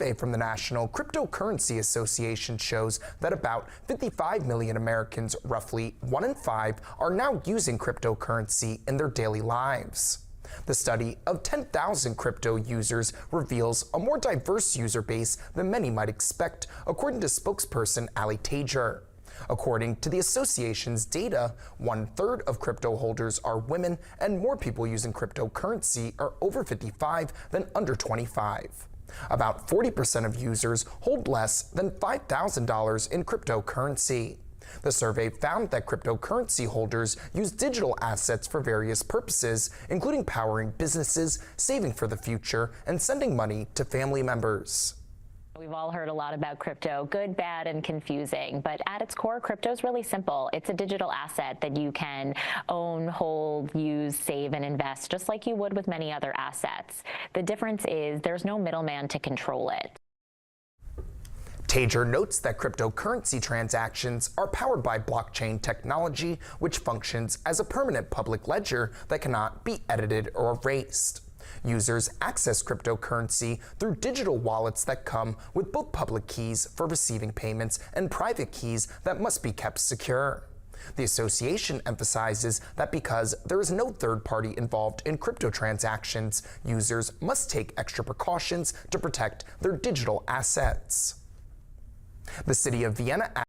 survey from the National Cryptocurrency Association shows that about 55 million Americans, roughly 1 in 5, are now using cryptocurrency in their daily lives. The study of 10,000 crypto users reveals a more diverse user base than many might expect, according to spokesperson Ali Tajer. According to the association's data, 1/3 of crypto holders are women, and more people using cryptocurrency are over 55 than under 25. About 40% of users hold less than $5,000 in cryptocurrency. The survey found that cryptocurrency holders use digital assets for various purposes, including powering businesses, saving for the future, and sending money to family members. We've all heard a lot about crypto, good, bad, and confusing, but at its core, crypto is really simple. It's a digital asset that you can own, hold, use, save, and invest, just like you would with many other assets. The difference is there's no middleman to control it. Tajer notes that cryptocurrency transactions are powered by blockchain technology, which functions as a permanent public ledger that cannot be edited or erased. Users access cryptocurrency through digital wallets that come with both public keys for receiving payments and private keys that must be kept secure. The association emphasizes that because there is no third party involved in crypto transactions, users must take extra precautions to protect their digital assets. The city of Vienna